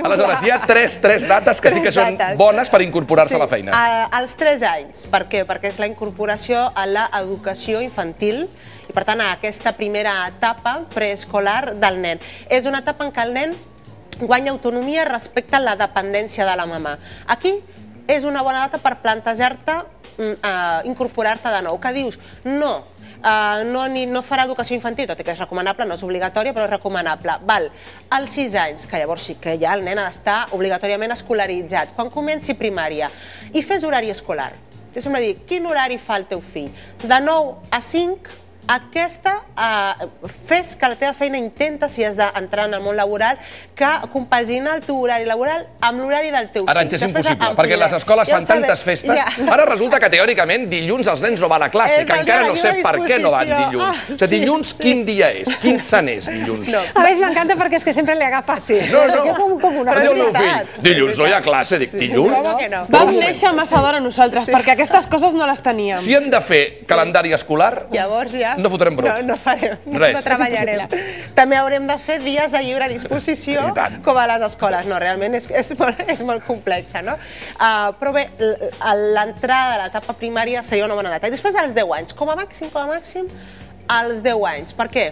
Aleshores, hi ha tres dates que sí que són bones per incorporar-se a la feina. Als 3 anys. Per què? Perquè és la incorporació a l'educació infantil i, per tant, a aquesta primera etapa preescolar del nen. És una etapa en què el nen guanya autonomia respecte a la dependència de la mama. Aquí és una bona data per plantejar-te incorporar-te de nou. Que dius? No farà educació infantil, tot i que és recomanable, no és obligatòria, però és recomanable. Als 6 anys, que llavors sí que ja el nen ha d'estar obligatòriament escolaritzat. Quan comenci primària i fes horari escolar. Jo sempre dic, quin horari fa el teu fill? De 9 a 5, fes que la teva feina intenta, si has d'entrar en el món laboral, que compagina el teu horari laboral amb l'horari del teu fill. Arantxa, és impossible, perquè les escoles fan tantes festes. Ara resulta que, teòricament, dilluns els nens no van a classe, que encara no sé per què no van dilluns. Dilluns, quin dia és? Quin sant és dilluns? A més, m'encanta perquè és que sempre li agafa fàcil. No, però diu el meu fill, dilluns no hi ha classe, dic, dilluns? Vam néixer massa d'hora nosaltres, perquè aquestes coses no les teníem. Si hem de fer calendari escolar, llavors ja no fotrem brot. No farem, no treballarem. També haurem de fer dies de lliure disposició com a les escoles. No, realment és molt complexa, no? Però bé, l'entrada de l'etapa primària seria una bona data. I després dels 10 anys, com a màxim, als 10 anys. Per què?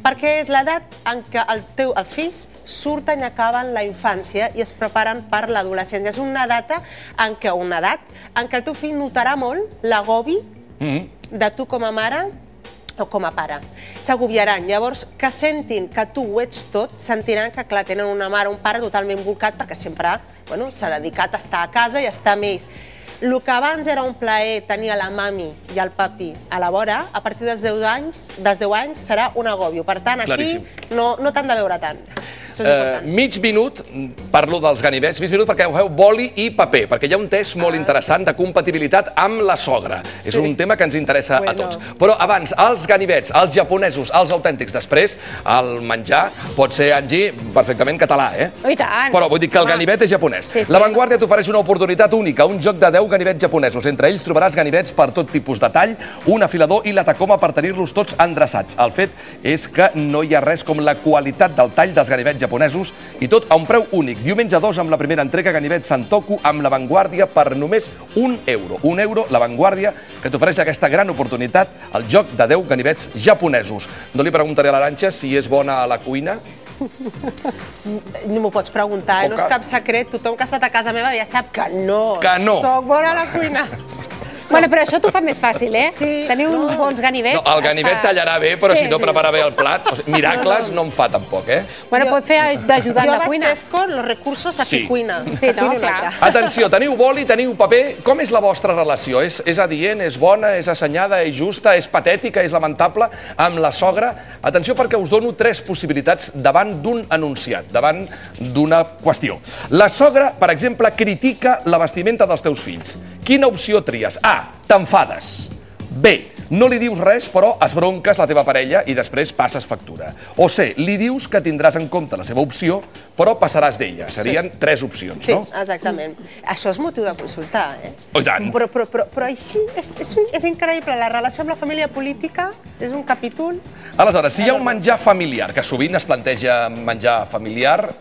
Perquè és l'edat en què els fills surten i acaben la infància i es preparen per l'adolescència. És una edat en què el teu fill notarà molt l'agobi de tu com a mare o com a pare. S'agobiaran. Llavors, que sentin que tu ho ets tot, sentiran que, clar, tenen una mare o un pare totalment volcat perquè sempre s'ha dedicat a estar a casa i a estar amb ells. El que abans era un plaer tenir a la mami i al papi a la vora, a partir dels 10 anys serà un agòbio. Per tant, aquí no t'han de veure tant. Mig minut, parlo dels ganivets, mig minut perquè agafeu boli i paper, perquè hi ha un test molt interessant de compatibilitat amb la sogra. És un tema que ens interessa a tots. Però abans, els ganivets, els japonesos, els autèntics. Després, el menjar pot ser, Angie, perfectament català, eh? I tant! Però vull dir que el ganivet és japonès. La Vanguardia t'ofereix una oportunitat única, un joc de 10 ganivets japonesos. Entre ells trobaràs ganivets per tot tipus de tall, un afilador i la tacoma per tenir-los tots endreçats. El fet és que no hi ha res com la qualitat del tall dels ganivets japonesos i tot a un preu únic. Diumenge 2 amb la primera entrega ganivet Santoku amb La Vanguardia per només €1. €1, La Vanguardia, que t'ofereix aquesta gran oportunitat, el joc de 10 ganivets japonesos. No li preguntaré a l'Arantxa si és bona a la cuina. No m'ho pots preguntar, no és cap secret. Tothom que ha estat a casa meva ja sap que no. Que no. Soc bona a la cuina. Bueno, però això t'ho fa més fàcil, eh? Sí. Teniu uns bons ganivets. No, el ganivet tallarà bé, però si no prepara bé el plat, miracles no en fa tampoc, eh? Bueno, pot fer d'ajudant de cuina. Jo abastezco los recursos a qui cuina. Sí, no, clar. Atenció, teniu boli, teniu paper. Com és la vostra relació? És adient, és bona, és assenyada, és justa, és patètica, és lamentable amb la sogra? Atenció perquè us dono 3 possibilitats davant d'un enunciat, davant d'una qüestió. La sogra, per exemple, critica la vestimenta dels teus fills. Quina opció tries? A. T'enfades. B. No li dius res, però esbronques la teva parella i després passes factura. O C. Li dius que tindràs en compte la seva opció, però passaràs d'ella. Serien 3 opcions, no? Sí, exactament. Això és motiu de consultar, eh? Oh, i tant. Però així és increïble. La relació amb la família política és un capítol... Aleshores, si hi ha un menjar familiar, que sovint es planteja menjar familiar,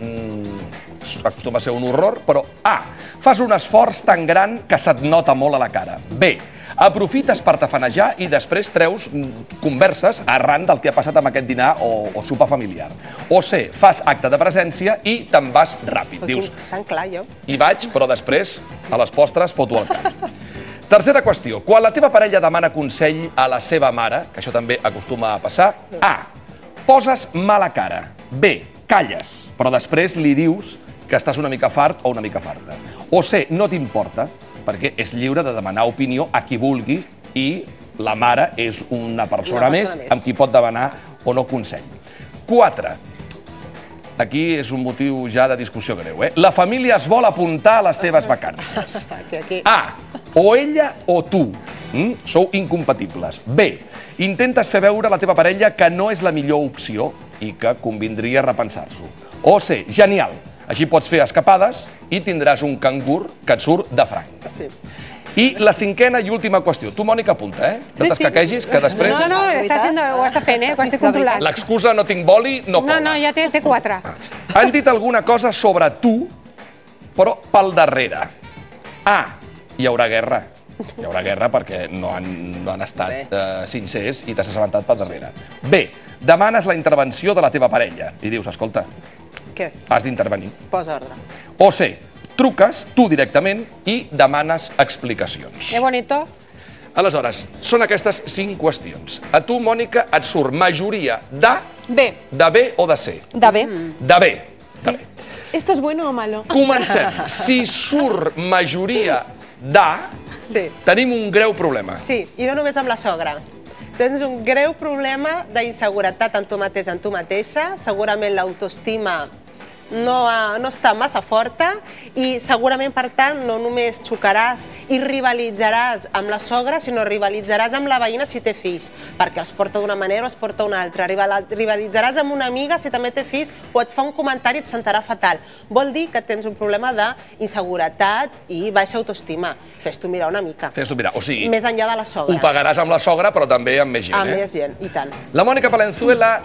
acostuma a ser un horror, però A. Fas un esforç tan gran que se't nota molt a la cara. B. Aprofites per tafanejar i després treus converses arran del que ha passat amb aquest dinar o sopar familiar. O C. Fas acte de presència i te'n vas ràpid. Dius, tan clar, jo. Hi vaig, però després, a les postres, foto el camp. Tercera qüestió. Quan la teva parella demana consell a la seva mare, que això també acostuma a passar, A. Poses mala cara. B. Calles, però després li dius que estàs una mica fart o una mica farta. O C. No t'importa, perquè és lliure de demanar opinió a qui vulgui i la mare és una persona més amb qui pot demanar o no consell. 4. Aquí és un motiu ja de discussió greu, eh? La família es vol apuntar a les teves vacances. A. O ella o tu. Sou incompatibles. B. Intentes fer veure a la teva parella que no és la millor opció i que convindria repensar-s'ho. O C. Genial. Així pots fer escapades i tindràs un cangur que et surt de franc. I la cinquena i última qüestió. Tu, Mònica, apunta, no t'escaquegis, que després... No, ho està fent, ho estic controlant. L'excusa no tinc boli no cola. No, ja té 4. Han dit alguna cosa sobre tu, però pel darrere. A. Hi haurà guerra. Hi haurà guerra perquè no han estat sincers i t'has assabentat pel darrere. B. Demanes la intervenció de la teva parella i dius, escolta, Què? has d'intervenir. Posa ordre. O C. Truques tu directament i demanes explicacions. Que bonito. Aleshores, són aquestes 5 qüestions. A tu, Mònica, et surt majoria de... B. De B o de C? De B. De B. De B. ¿Esto es bueno o malo? Comencem. Si surt majoria de, tenim un greu problema. Sí, i no només amb la sogra. Tens un greu problema d'inseguretat en tu mateix, en tu mateixa. Segurament l'autoestima no està massa forta i segurament, per tant, no només xocaràs i rivalitzaràs amb la sogra, sinó rivalitzaràs amb la veïna si té fills, perquè els porta d'una manera o els porta d'una altra. Rivalitzaràs amb una amiga si també té fills o et fa un comentari i et sentarà fatal. Vol dir que tens un problema d'inseguretat i baixa autoestima. Fes-t'ho mirar una mica. Fes-t'ho mirar, o sigui... Més enllà de la sogra. Ho pagaràs amb la sogra, però també amb més gent, Amb més gent, i tant. La Mònica Palenzuela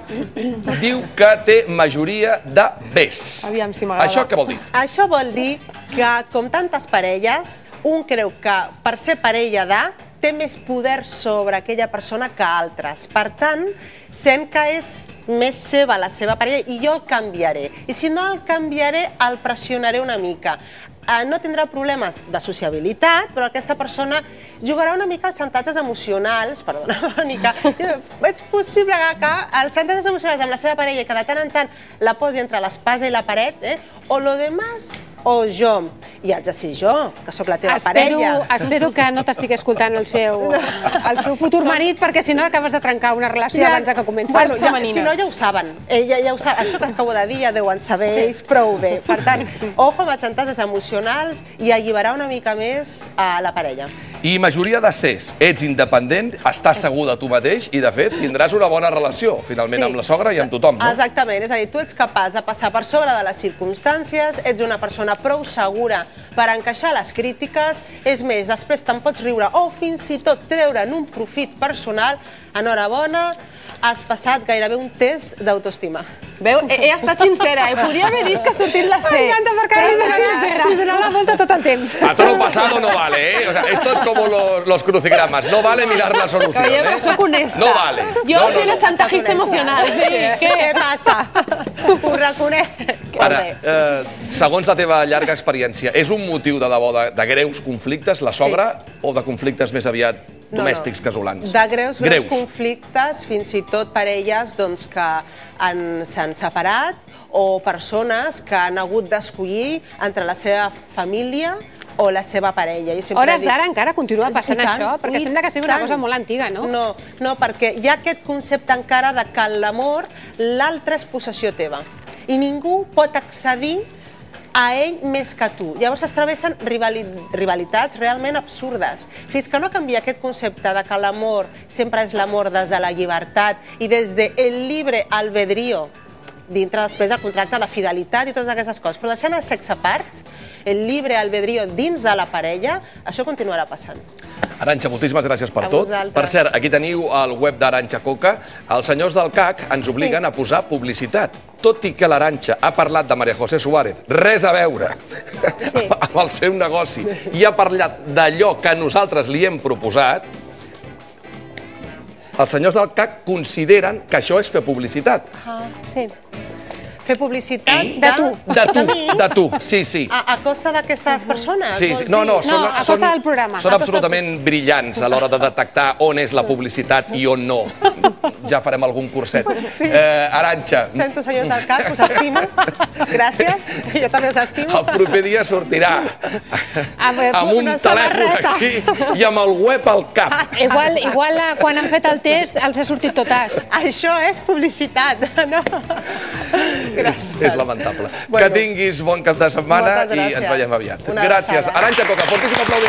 diu que té majoria de Bs. Aviam si m'agrada. Això què vol dir? Això vol dir que, com tantes parelles, un creu que per ser parella de té més poder sobre aquella persona que altres. Per tant, sent que és més seva la seva parella i jo el canviaré. I si no el canviaré, el pressionaré una mica. No tindrà problemes de sociabilitat, però aquesta persona jugarà una mica als xantatges emocionals, perdona, Mònica, és possible que els xantatges emocionals amb la seva parella, que de tant en tant la posi entre l'espasa i la paret, o lo demás o jo. I haig de ser jo, que sóc la teva parella. Espero que no t'estigui escoltant el seu futur marit, perquè si no acabes de trencar una relació abans que comenci. Si no, ja ho saben. Ja ho saben. Això que acabo de dir ja deuen saber ells prou bé. Per tant, ojo amb els xantatges emocionals i alliberar una mica més a la parella. I majoria de Cs. Ets independent, estàs segur de tu mateix i, de fet, tindràs una bona relació, finalment, amb la sogra i amb tothom, no? Exactament. És a dir, tu ets capaç de passar per sobre de les circumstàncies, ets una persona prou segura per encaixar les crítiques, és més, després te'n pots riure o fins i tot treure'n un profit personal. Enhorabona, has passat gairebé un test d'autoestima. Veu? He estat sincera, podria haver dit que ha sortit la C. M'encanta perquè he estat sincera. Li donava la volta tot el temps. A todo lo pasado no vale, ¿eh? O sea, esto es como los crucigramas. No vale mirar la solución, Oye, ¿eh? soc honesta. No vale. Jo soy una chantajista emocional. Què passa? Ho reconec. Ara, segons la teva llarga experiència, és un motiu de debò de greus conflictes, la sogra, o de conflictes més aviat domèstics, casolans? De greus conflictes, fins i tot parelles que s'han separat o persones que han hagut d'escollir entre la seva família o la seva parella. Hores d'ara encara continua passant això? Perquè sembla que sigui una cosa molt antiga, no? No, perquè hi ha aquest concepte encara de que en l'amor l'altre és possessió teva i ningú pot accedir a ell més que tu. Llavors es travessen rivalitats realment absurdes. Fins que no canvia aquest concepte de que l'amor sempre és l'amor des de la llibertat i des del libre albedrío, dintre després del contracte de fidelitat i totes aquestes coses, però deixant el sexe a part, el libre albedrío dins de la parella, això continuarà passant. Arantxa, moltíssimes gràcies per tot. Per cert, aquí teniu el web d'Arantxa Coca. Els senyors del CAC ens obliguen a posar publicitat. Tot i que l'Arantxa ha parlat de María José Suárez, res a veure amb el seu negoci, i ha parlat d'allò que nosaltres li hem proposat, els senyors del CAC consideren que això és fer publicitat. Sí. Fer publicitat de tu, sí. A costa d'aquestes persones? Sí, no, a costa del programa. Són absolutament brillants a l'hora de detectar on és la publicitat i on no. Ja farem algun curset. Arantxa. Sento, senyors del CAC, us estimo. Gràcies, jo també us estimo. El proper dia sortirà amb un telèfon aquí i amb el web al cap. Igual quan han fet el test els ha sortit totes. Això és publicitat, no? Gràcies. És lamentable. Que tinguis bon cap de setmana i ens veiem aviat. Gràcies. Arantxa Coca, fortíssim aplaudiment.